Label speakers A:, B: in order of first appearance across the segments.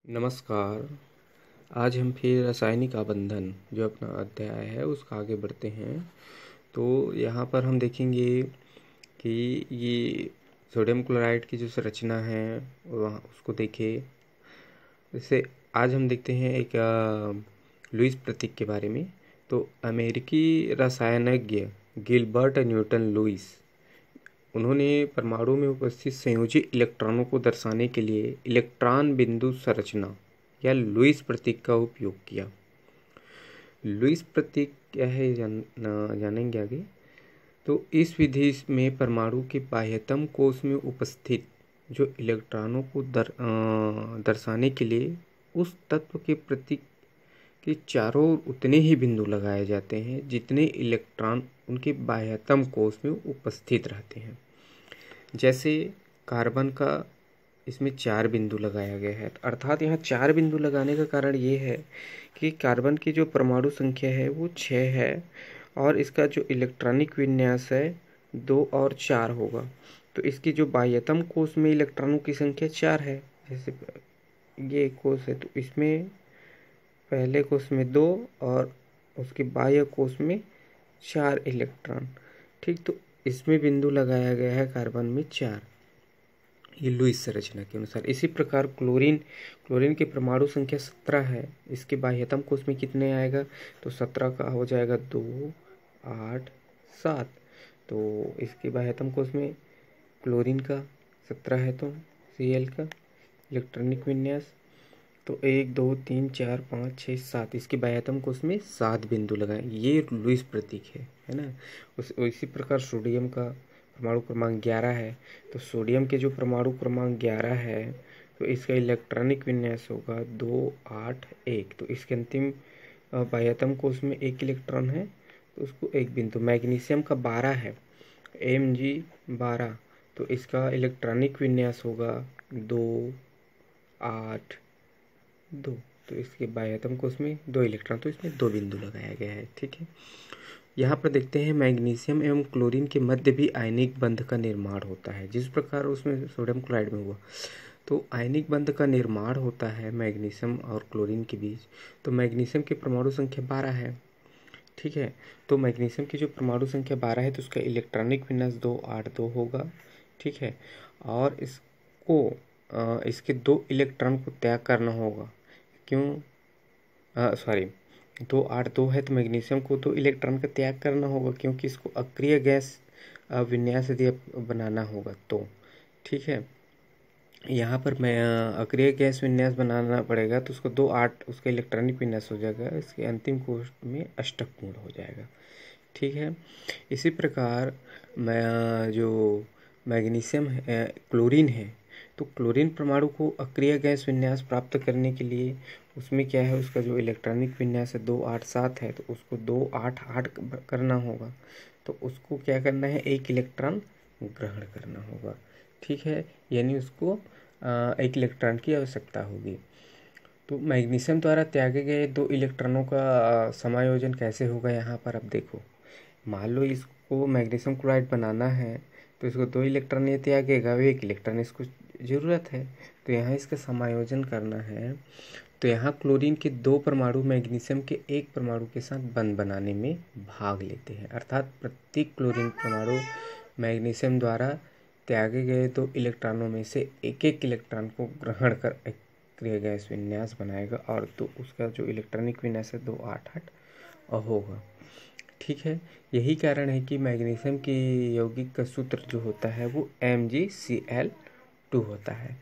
A: नमस्कार। आज हम फिर रासायनिक आबंधन जो अपना अध्याय है उसका आगे बढ़ते हैं। तो यहाँ पर हम देखेंगे कि ये सोडियम क्लोराइड की जो संरचना है वहाँ उसको देखें। जैसे आज हम देखते हैं एक लुईस प्रतीक के बारे में। तो अमेरिकी रसायनज्ञ गिलबर्ट न्यूटन लुईस, उन्होंने परमाणु में उपस्थित संयोजी इलेक्ट्रॉनों को दर्शाने के लिए इलेक्ट्रॉन बिंदु संरचना या लुईस प्रतीक का उपयोग किया। लुईस प्रतीक क्या है जानेंगे आगे। तो इस विधि में परमाणु के बाह्यतम कोश में उपस्थित जो इलेक्ट्रॉनों को दर्शाने के लिए उस तत्व के प्रतीक के चारों ओर उतने ही बिंदु लगाए जाते हैं जितने इलेक्ट्रॉन उनके बाह्यतम कोश में उपस्थित रहते हैं। जैसे कार्बन का इसमें 4 बिंदु लगाया गया है, अर्थात यहाँ 4 बिंदु लगाने का कारण ये है कि कार्बन की जो परमाणु संख्या है वो 6 है और इसका जो इलेक्ट्रॉनिक विन्यास है 2 और 4 होगा। तो इसकी जो बाह्यतम कोश में इलेक्ट्रॉनों की संख्या 4 है। जैसे ये कोश है तो इसमें पहले कोश में 2 और उसके बाह्य कोश में 4 इलेक्ट्रॉन। ठीक, तो इसमें बिंदु लगाया गया है कार्बन में 4, ये लुईस संरचना के अनुसार। इसी प्रकार क्लोरीन की परमाणु संख्या 17 है। इसके बाह्यतम कोश में कितने आएगा, तो 17 का हो जाएगा 2, 8, 7। तो इसके बाह्यतम कोश में क्लोरीन का 17 है तो Cl का इलेक्ट्रॉनिक विन्यास तो 1, 2, 3, 4, 5, 6, 7। इसके बाह्यतम कोश में 7 बिंदु लगाए, ये लुईस प्रतीक है ना। इसी प्रकार सोडियम का परमाणु क्रमांक 11 है। तो सोडियम के जो परमाणु क्रमांक 11 है तो इसका इलेक्ट्रॉनिक विन्यास होगा 2, 8, 1। तो इसके अंतिम बाह्यतम कोश में 1 इलेक्ट्रॉन है तो उसको 1 बिंदु। मैग्नीशियम का 12 है, Mg12। तो इसका इलेक्ट्रॉनिक विन्यास होगा 2, 8, 2। तो इसके बाह्यतम कोश में 2 इलेक्ट्रॉन, तो इसमें 2 बिंदु लगाया गया है। ठीक है, यहाँ पर देखते हैं मैग्नीशियम एवं क्लोरीन के मध्य भी आयनिक बंध का निर्माण होता है, जिस प्रकार उसमें सोडियम क्लोराइड में हुआ। तो आयनिक बंध का निर्माण होता है मैग्नीशियम और क्लोरीन के बीच। तो मैग्नीशियम की परमाणु संख्या 12 है। ठीक है, तो मैग्नीशियम की जो परमाणु संख्या 12 है तो उसका इलेक्ट्रॉनिक विन्यास 2, 8, 2 होगा। ठीक है, और इसके 2 इलेक्ट्रॉन को त्याग करना होगा। क्यों, सॉरी, 2, 8, 2 है तो मैग्नीशियम को 2 इलेक्ट्रॉन का त्याग करना होगा क्योंकि इसको अक्रिय गैस विन्यास यदि बनाना होगा तो। ठीक है, यहाँ पर मैं अक्रिय गैस विन्यास बनाना पड़ेगा तो उसको 2, 8 उसका इलेक्ट्रॉनिक विन्यास हो जाएगा, इसके अंतिम कोश में अष्टक पूर्ण हो जाएगा। ठीक है, इसी प्रकार जो मैग्नीशियम है, क्लोरीन है, तो क्लोरीन परमाणु को अक्रिय गैस विन्यास प्राप्त करने के लिए उसमें क्या है, उसका जो इलेक्ट्रॉनिक विन्यास है 2, 8, 7 है तो उसको 2, 8, 8 करना होगा। तो उसको क्या करना है, 1 इलेक्ट्रॉन ग्रहण करना होगा। ठीक है, यानी उसको 1 इलेक्ट्रॉन की आवश्यकता होगी। तो मैग्नीशियम द्वारा त्यागे गए 2 इलेक्ट्रॉनों का समायोजन कैसे होगा, यहाँ पर अब देखो। मान लो इसको मैग्नीशियम क्लोराइड बनाना है तो इसको 2 इलेक्ट्रॉन ये त्यागेगा, 1 इलेक्ट्रॉन इसको ज़रूरत है। तो यहाँ इसका समायोजन करना है तो यहाँ क्लोरीन के 2 परमाणु मैग्नीशियम के 1 परमाणु के साथ बंध बनाने में भाग लेते हैं, अर्थात प्रत्येक क्लोरीन परमाणु मैग्नीशियम द्वारा त्यागे गए 2 इलेक्ट्रॉनों में से 1-1 इलेक्ट्रॉन को ग्रहण कर अक्रिय गैस विन्यास बनाएगा और तो उसका जो इलेक्ट्रॉनिक विन्यास है 2, 8, 8 होगा। ठीक है, यही कारण है कि मैग्नीशियम की यौगिक का सूत्र जो होता है वो MgCl2 होता है।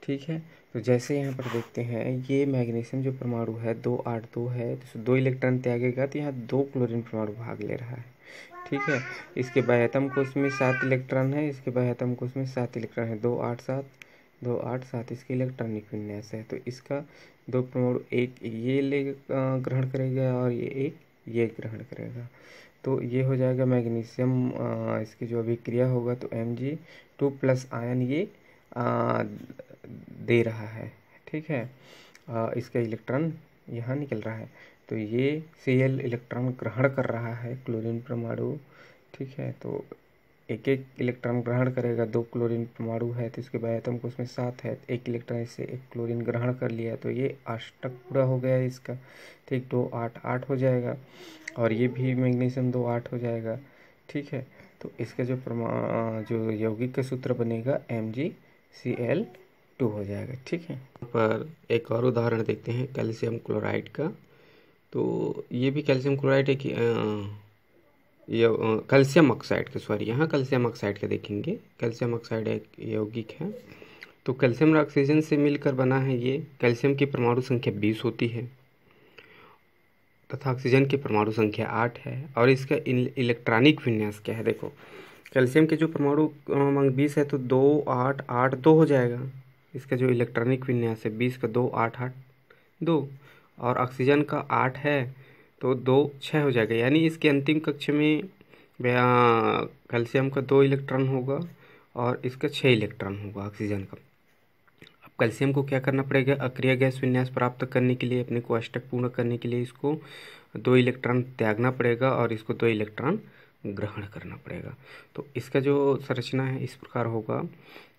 A: ठीक है, तो जैसे यहाँ पर देखते हैं ये मैग्नीशियम जो परमाणु है 2, 8, 2 है तो 2 इलेक्ट्रॉन त्यागेगा तो यहाँ 2 क्लोरीन परमाणु भाग ले रहा है। ठीक है, इसके बाह्यतम कोश में 7 इलेक्ट्रॉन है, इसके बाह्यतम कोश में 7 इलेक्ट्रॉन है, 2, 8, 7, 2, 8, 7 इसके इलेक्ट्रॉनिक विन्यास है। तो इसका 2 परमाणु, एक ये ग्रहण करेगा और ये ग्रहण करेगा। तो ये हो जाएगा मैग्नीशियम, इसकी जो अभिक्रिया होगा तो Mg2+ आयन ये दे रहा है। ठीक है, इसका इलेक्ट्रॉन यहाँ निकल रहा है तो ये Cl इलेक्ट्रॉन ग्रहण कर रहा है क्लोरीन परमाणु। ठीक है, तो एक एक इलेक्ट्रॉन ग्रहण करेगा। 2 क्लोरीन परमाणु है तो इसके बाह्यतम कोश में 7 है, एक इलेक्ट्रॉन इससे एक क्लोरीन ग्रहण कर लिया तो ये अष्टक पूरा हो गया है इसका। ठीक, 2 8 8 हो जाएगा और ये भी मैग्नीशियम 2 8 हो जाएगा। ठीक है, तो इसका जो यौगिक का सूत्र बनेगा MgCl2 हो जाएगा। ठीक है, पर एक और उदाहरण देखते हैं कैल्शियम क्लोराइड का। तो ये भी कैल्शियम क्लोराइड है कि कैल्शियम ऑक्साइड का, सॉरी, यहाँ कैल्शियम ऑक्साइड का देखेंगे। कैल्शियम ऑक्साइड एक यौगिक है। तो कैल्शियम और ऑक्सीजन से मिलकर बना है ये। कैल्शियम की परमाणु संख्या 20 होती है तथा ऑक्सीजन की परमाणु संख्या 8 है। और इसका इलेक्ट्रॉनिक विन्यास क्या है, देखो कैल्शियम के जो परमाणु क्रमांक 20 है तो 2 8 8 2 हो जाएगा। इसका जो इलेक्ट्रॉनिक विन्यास है 20 का 2 8 8 2, और ऑक्सीजन का 8 है तो 2 6 हो जाएगा। यानी इसके अंतिम कक्ष में कैल्शियम का 2 इलेक्ट्रॉन होगा और इसका 6 इलेक्ट्रॉन होगा ऑक्सीजन का। अब कैल्शियम को क्या करना पड़ेगा, अक्रिय गैस विन्यास प्राप्त करने के लिए, अपने को अष्टक पूर्ण करने के लिए इसको 2 इलेक्ट्रॉन त्यागना पड़ेगा और इसको 2 इलेक्ट्रॉन ग्रहण करना पड़ेगा। तो इसका जो संरचना है इस प्रकार होगा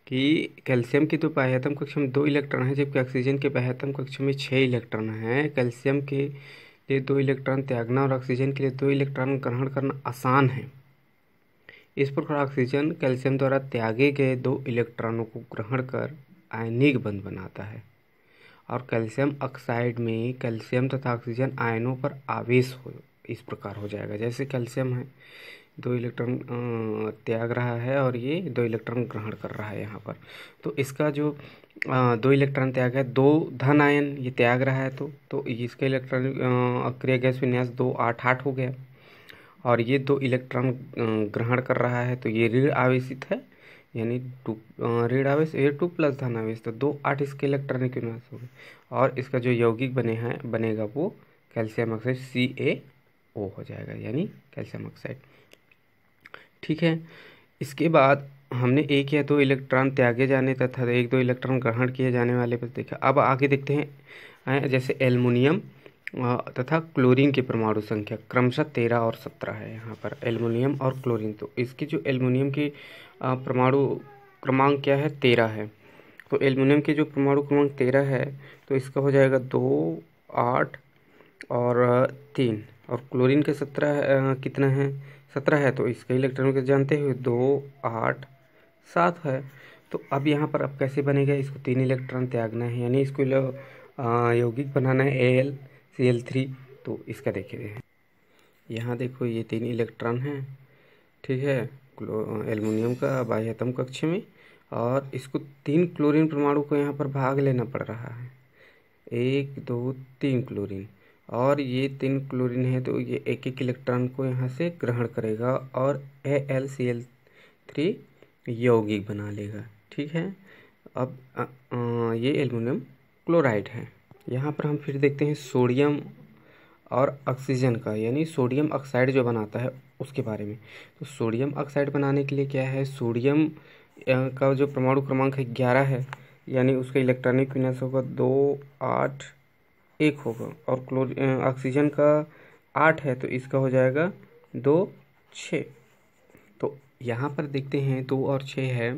A: कि कैल्शियम की तो बाह्यतम कक्ष में 2 इलेक्ट्रॉन है, जबकि ऑक्सीजन के बाह्यतम कक्ष में 6 इलेक्ट्रॉन हैं। कैल्शियम के लिए 2 इलेक्ट्रॉन त्यागना और ऑक्सीजन के लिए 2 इलेक्ट्रॉन ग्रहण करना आसान है। इस प्रकार ऑक्सीजन कैल्शियम द्वारा त्यागे गए 2 इलेक्ट्रॉनों को ग्रहण कर आयनिक बंध बनाता है और कैल्शियम ऑक्साइड में कैल्शियम तथा ऑक्सीजन आयनों पर आवेश हो इस प्रकार हो जाएगा। जैसे कैल्शियम है 2 इलेक्ट्रॉन त्याग रहा है और ये 2 इलेक्ट्रॉन ग्रहण कर रहा है यहाँ पर। तो इसका जो 2 इलेक्ट्रॉन त्याग है, 2 धन आयन ये त्याग रहा है तो इसका इलेक्ट्रॉन अक्रिय गैस विन्यास 2 8 8 हो गया। और ये 2 इलेक्ट्रॉन ग्रहण कर रहा है तो ये ऋण आवेशित है, यानी ऋण आवेश ये 2 प्लस धन आवेश, तो 2 8 इसके इलेक्ट्रॉनिक विन्यास हो गए। और इसका जो यौगिक बनेगा वो कैल्शियम ऑक्साइड CaO हो जाएगा, यानी कैल्शियम ऑक्साइड। ठीक है, इसके बाद हमने 1 या 2 इलेक्ट्रॉन त्यागे जाने तथा 1 2 इलेक्ट्रॉन ग्रहण किए जाने वाले पर देखा। अब आगे देखते हैं जैसे एल्युमिनियम तथा क्लोरीन की परमाणु संख्या क्रमशः 13 और 17 है यहाँ पर, एल्युमिनियम और क्लोरीन। तो इसकी जो एल्युमिनियम की परमाणु क्रमांक क्या है, 13 है। तो एल्युमिनियम की जो परमाणु क्रमांक 13 है तो इसका हो जाएगा 2 8 और 3, और क्लोरीन के 17 कितना है, 17 है। तो इसका इलेक्ट्रॉन को जानते हुए 2 8 7 है। तो अब यहाँ पर अब कैसे बनेगा, इसको 3 इलेक्ट्रॉन त्यागना है, यानी इसको यौगिक बनाना है AlCl3। तो इसका देखिए यहाँ देखो ये 3 इलेक्ट्रॉन हैं, ठीक है, एल्युमिनियम का बाह्यतम कक्ष में, और इसको 3 क्लोरीन परमाणु को यहाँ पर भाग लेना पड़ रहा है। 1 2 3 क्लोरीन, और ये 3 क्लोरीन है तो ये एक एक इलेक्ट्रॉन को यहाँ से ग्रहण करेगा और AlCl3 यौगिक बना लेगा। ठीक है, अब ये एल्युमिनियम क्लोराइड है। यहाँ पर हम फिर देखते हैं सोडियम और ऑक्सीजन का, यानी सोडियम ऑक्साइड जो बनाता है उसके बारे में। तो सोडियम ऑक्साइड बनाने के लिए क्या है, सोडियम का जो परमाणु क्रमांक है 11 है, यानी उसका इलेक्ट्रॉनिक विन्यास होगा 2 8 1 होगा, और ऑक्सीजन का 8 है तो इसका हो जाएगा 2 6। तो यहाँ पर देखते हैं 2 और 6 है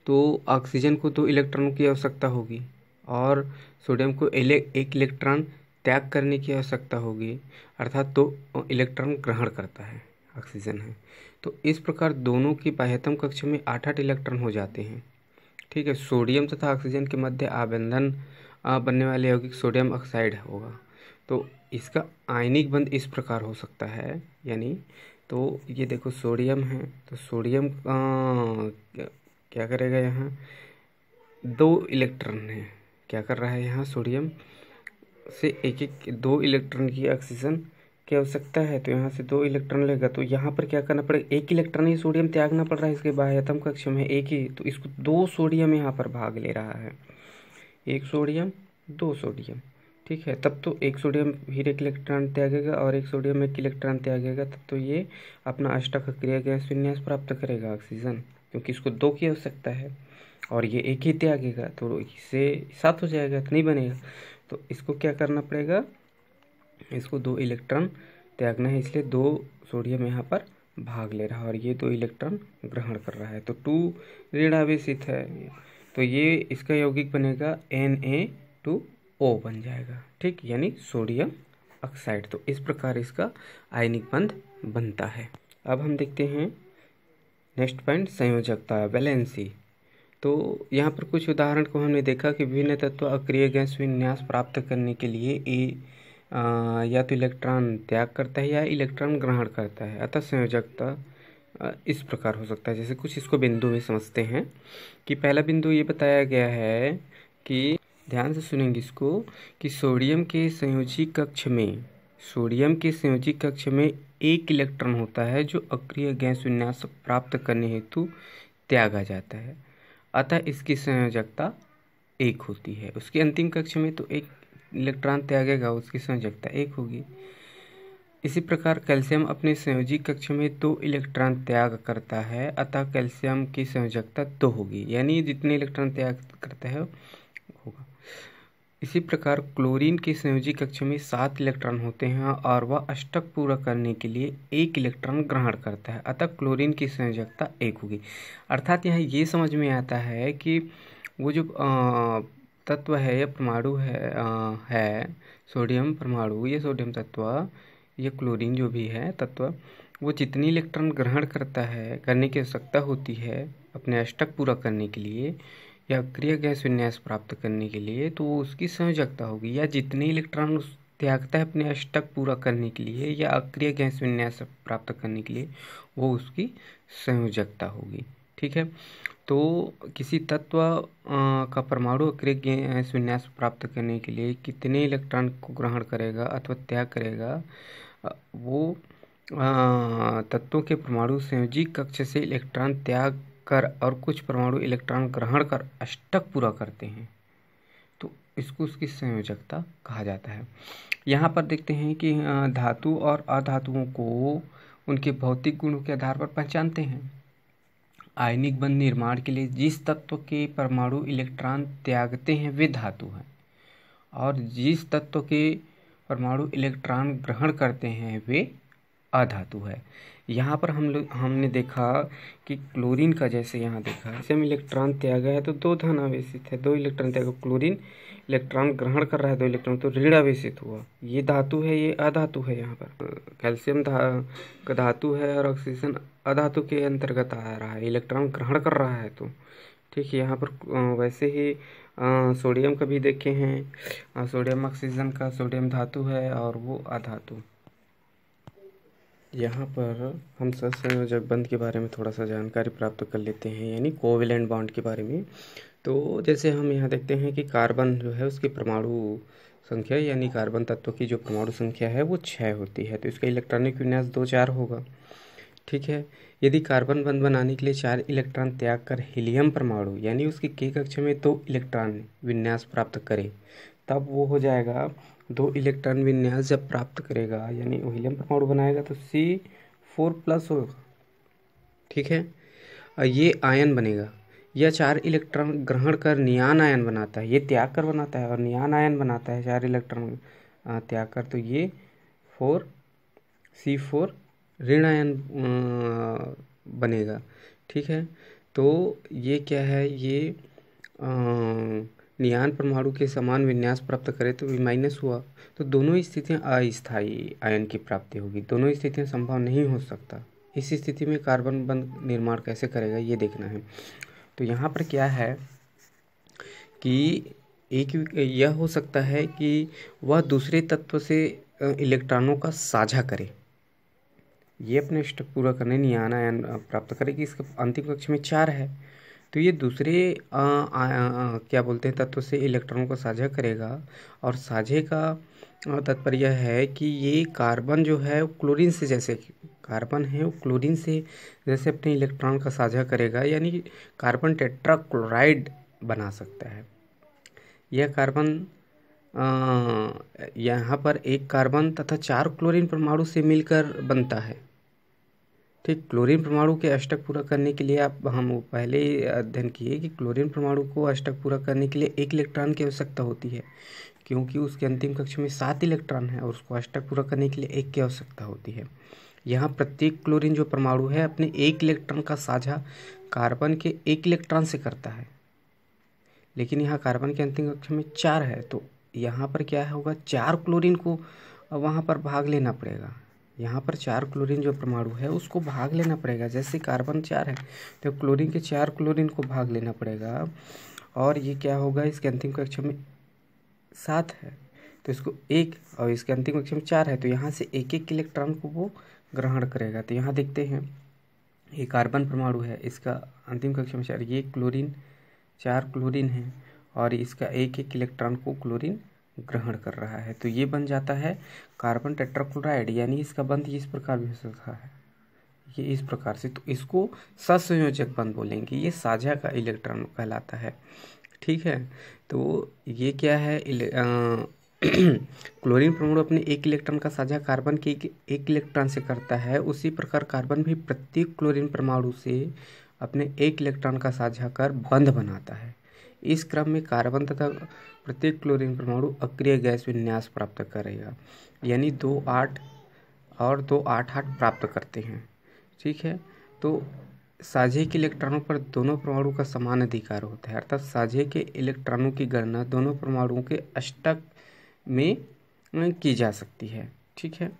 A: तो ऑक्सीजन को 2 इलेक्ट्रॉनों की आवश्यकता होगी और सोडियम को 1 इलेक्ट्रॉन त्याग करने की आवश्यकता होगी, अर्थात 2 इलेक्ट्रॉन ग्रहण करता है ऑक्सीजन है। तो इस प्रकार दोनों की बाह्यतम कक्ष में 8 8 इलेक्ट्रॉन हो जाते हैं। ठीक है, सोडियम तथा ऑक्सीजन के मध्य आबंधन बनने वाले यौगिक सोडियम ऑक्साइड होगा। तो इसका आयनिक बंध इस प्रकार हो सकता है, यानी तो ये देखो सोडियम है तो सोडियम क्या करेगा, यहाँ 2 इलेक्ट्रॉन है, क्या कर रहा है यहाँ सोडियम से 2 इलेक्ट्रॉन की ऑक्सीजन की आवश्यकता है तो यहाँ से 2 इलेक्ट्रॉन लेगा। तो यहाँ पर क्या करना पड़ेगा, 1 इलेक्ट्रॉन ही सोडियम त्यागना पड़ रहा है, इसके बाह्यतम कक्ष में 1 ही, तो इसको 2 सोडियम यहाँ पर भाग ले रहा है, 1 सोडियम 2 सोडियम। ठीक है, तब तो 1 सोडियम फिर 1 इलेक्ट्रॉन त्यागेगा और 1 सोडियम 1 इलेक्ट्रॉन त्यागेगा, तब तो ये अपना अष्टक अक्रिय गैस विन्यास प्राप्त करेगा ऑक्सीजन, क्योंकि इसको 2 की आवश्यकता है और ये 1 ही त्यागेगा तो इससे 7 हो जाएगा, तो नहीं बनेगा। तो इसको क्या करना पड़ेगा, इसको 2 इलेक्ट्रॉन त्यागना है, इसलिए 2 सोडियम यहाँ पर भाग ले रहा है और ये 2 इलेक्ट्रॉन ग्रहण कर रहा है। तो 2 ऋण आवेशित है, तो ये इसका यौगिक बनेगा Na2O बन जाएगा, ठीक, यानी सोडियम ऑक्साइड। तो इस प्रकार इसका आयनिक बंध बनता है। अब हम देखते हैं नेक्स्ट पॉइंट, संयोजकता, वैलेंसी। तो यहाँ पर कुछ उदाहरण को हमने देखा कि विभिन्न तत्व अक्रिय गैस विन्यास प्राप्त करने के लिए या तो इलेक्ट्रॉन त्याग करता है या इलेक्ट्रॉन ग्रहण करता है। अतः संयोजकता इस प्रकार हो सकता है। जैसे कुछ इसको बिंदु में समझते हैं कि पहला बिंदु ये बताया गया है कि, ध्यान से सुनेंगे इसको, कि सोडियम के संयोजी कक्ष में एक इलेक्ट्रॉन होता है जो अक्रिय गैस विन्यास प्राप्त करने हेतु त्यागा जाता है। अतः इसकी संयोजकता 1 होती है। उसके अंतिम कक्ष में तो एक इलेक्ट्रॉन त्यागेगा, उसकी संयोजकता 1 होगी। इसी प्रकार कैल्शियम अपने संयोजी कक्ष में 2 इलेक्ट्रॉन त्याग करता है, अतः कैल्शियम की संयोजकता 2 होगी, यानी जितने इलेक्ट्रॉन त्याग करता है होगा। इसी प्रकार क्लोरीन के संयोजी कक्ष में 7 इलेक्ट्रॉन होते हैं और वह अष्टक पूरा करने के लिए 1 इलेक्ट्रॉन ग्रहण करता है, अतः क्लोरीन की संयोजकता 1 होगी। अर्थात यहाँ ये समझ में आता है कि वो जो तत्व है या परमाणु है सोडियम परमाणु, ये सोडियम तत्व, ये क्लोरीन जो भी है तत्व, वो जितनी इलेक्ट्रॉन ग्रहण करने की आवश्यकता होती है अपने अष्टक पूरा करने के लिए या अक्रिय गैस विन्यास प्राप्त करने के लिए, तो वो उसकी संयोजकता होगी। या जितने इलेक्ट्रॉन त्यागता है अपने अष्टक पूरा करने के लिए या अक्रिय गैस विन्यास प्राप्त करने के लिए, वो उसकी संयोजकता होगी, ठीक है। तो किसी तत्व का परमाणु अक्रिय गैस विन्यास प्राप्त करने के लिए कितने इलेक्ट्रॉन को ग्रहण करेगा अथवा त्याग करेगा, वो तत्वों के परमाणु संयोजी कक्ष से इलेक्ट्रॉन त्याग कर और कुछ परमाणु इलेक्ट्रॉन ग्रहण कर अष्टक पूरा करते हैं, तो इसको उसकी संयोजकता कहा जाता है। यहाँ पर देखते हैं कि धातु और अधातुओं को उनके भौतिक गुणों के आधार पर पहचानते हैं। आयनिक बंध निर्माण के लिए जिस तत्व के परमाणु इलेक्ट्रॉन त्यागते हैं वे धातु हैं, और जिस तत्व के परमाणु इलेक्ट्रॉन ग्रहण करते हैं वे अधातु है। यहाँ पर हमने देखा कि क्लोरीन का, जैसे यहाँ देखा, जैसे हम इलेक्ट्रॉन त्यागा है तो 2 धन आवेशित है, 2 इलेक्ट्रॉन त्यागा। क्लोरीन इलेक्ट्रॉन ग्रहण कर रहा है 2 इलेक्ट्रॉन, तो ऋण आवेशित हुआ, ये धातु है, ये अधातु है। यहाँ पर कैल्शियम धातु है और ऑक्सीजन अधातु के अंतर्गत आ रहा है, इलेक्ट्रॉन ग्रहण कर रहा है, तो ठीक है। यहाँ पर वैसे ही सोडियम का भी देखे हैं, सोडियम ऑक्सीजन का, सोडियम धातु है और वो अधातु। यहाँ पर हम सहसंयोजक बंध के बारे में थोड़ा सा जानकारी प्राप्त कर लेते हैं, यानी कोवेलेंट बॉन्ड के बारे में। तो जैसे हम यहाँ देखते हैं कि कार्बन जो है उसकी परमाणु संख्या, यानी कार्बन तत्व की जो परमाणु संख्या है वो 6 होती है, तो इसका इलेक्ट्रॉनिक विन्यास 2-4 होगा, ठीक है। यदि कार्बन बंध बनाने के लिए 4 इलेक्ट्रॉन त्याग कर हीलियम परमाणु यानी उसके K कक्ष में 2 इलेक्ट्रॉन विन्यास प्राप्त करे, तब वो हो जाएगा 2 इलेक्ट्रॉन विन्यास जब प्राप्त करेगा, यानी वो हीलियम परमाणु बनाएगा तो C4+ होगा, ठीक है। ये आयन बनेगा। यह 4 इलेक्ट्रॉन ग्रहण कर नियान आयन बनाता है, ये त्याग कर बनाता है और नियान आयन बनाता है 4 इलेक्ट्रॉन त्याग कर, तो ये C4 ऋण आयन बनेगा, ठीक है। तो ये क्या है, ये नियान परमाणु के समान विन्यास प्राप्त करे तो V- हुआ, तो दोनों स्थितियां अस्थायी आयन की प्राप्ति होगी, दोनों स्थितियां संभव नहीं हो सकता। इस स्थिति में कार्बन बंध निर्माण कैसे करेगा ये देखना है। तो यहाँ पर क्या है कि एक यह हो सकता है कि वह दूसरे तत्व से इलेक्ट्रॉनों का साझा करे, ये अपने स्टेप पूरा करने नियान आयन प्राप्त करेगी। इसका अंतिम कक्ष में 4 है, तो ये दूसरे क्या बोलते हैं तत्व से इलेक्ट्रॉनों को साझा करेगा, और साझे का तात्पर्य है कि ये कार्बन जो है क्लोरीन से, जैसे कार्बन है वो क्लोरीन से जैसे अपने इलेक्ट्रॉन का साझा करेगा, यानी कार्बन टेट्राक्लोराइड बना सकता है। यह कार्बन यहाँ पर एक कार्बन तथा 4 क्लोरीन परमाणु से मिलकर बनता है, ठीक। क्लोरीन परमाणु के अष्टक पूरा करने के लिए हम पहले ही अध्ययन किए कि क्लोरीन परमाणु को अष्टक पूरा करने के लिए 1 इलेक्ट्रॉन की आवश्यकता होती है, क्योंकि उसके अंतिम कक्ष में 7 इलेक्ट्रॉन है और उसको अष्टक पूरा करने के लिए 1 की आवश्यकता होती है। यहाँ प्रत्येक क्लोरीन जो परमाणु है अपने एक इलेक्ट्रॉन का साझा कार्बन के एक इलेक्ट्रॉन से करता है, लेकिन यहाँ कार्बन के अंतिम कक्षा में 4 है, तो यहाँ पर क्या होगा, 4 क्लोरीन को वहाँ पर भाग लेना पड़ेगा। यहाँ पर 4 क्लोरीन जो परमाणु है उसको भाग लेना पड़ेगा। जैसे कार्बन 4 है तो क्लोरीन के 4 क्लोरीन को भाग लेना पड़ेगा, और ये क्या होगा, इसके अंतिम कक्षा में 7 है तो इसको 1, और इसके अंतिम कक्षा में 4 है तो यहाँ से एक एक इलेक्ट्रॉन को वो ग्रहण करेगा। तो यहाँ देखते हैं ये कार्बन परमाणु है, इसका अंतिम कक्षा में 4, ये क्लोरीन 4 क्लोरीन है और इसका एक एक इलेक्ट्रॉन को क्लोरीन ग्रहण कर रहा है, तो ये बन जाता है कार्बन टेट्राक्लोराइड। यानी इसका बंध इस प्रकार भी हो सकता है, ये इस प्रकार से, तो इसको सहसंयोजक बंध बोलेंगे, ये साझा का इलेक्ट्रॉन कहलाता है। ठीक है, तो ये क्या है, क्लोरीन परमाणु अपने एक इलेक्ट्रॉन का साझा कार्बन के एक इलेक्ट्रॉन से करता है, उसी प्रकार कार्बन भी प्रत्येक क्लोरीन परमाणु से अपने एक इलेक्ट्रॉन का साझा कर बंध बनाता है। इस क्रम में कार्बन तथा प्रत्येक क्लोरीन परमाणु अक्रिय गैस विन्यास प्राप्त करेगा, यानी 2 8 और 2 8 8 प्राप्त करते हैं। ठीक है, तो साझे के इलेक्ट्रॉनों पर दोनों परमाणु का समान अधिकार होता है, अर्थात साझे के इलेक्ट्रॉनों की गणना दोनों परमाणुओं के अष्टक में की जा सकती है। ठीक है,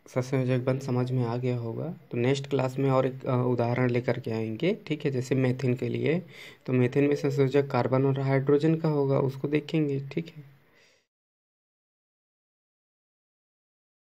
A: सहसंयोजक बंध समझ में आ गया होगा। तो नेक्स्ट क्लास में और एक उदाहरण लेकर के आएंगे। ठीक है, जैसे मेथिन के लिए, तो मेथिन में सहसंयोजक कार्बन और हाइड्रोजन का होगा, उसको देखेंगे। ठीक है।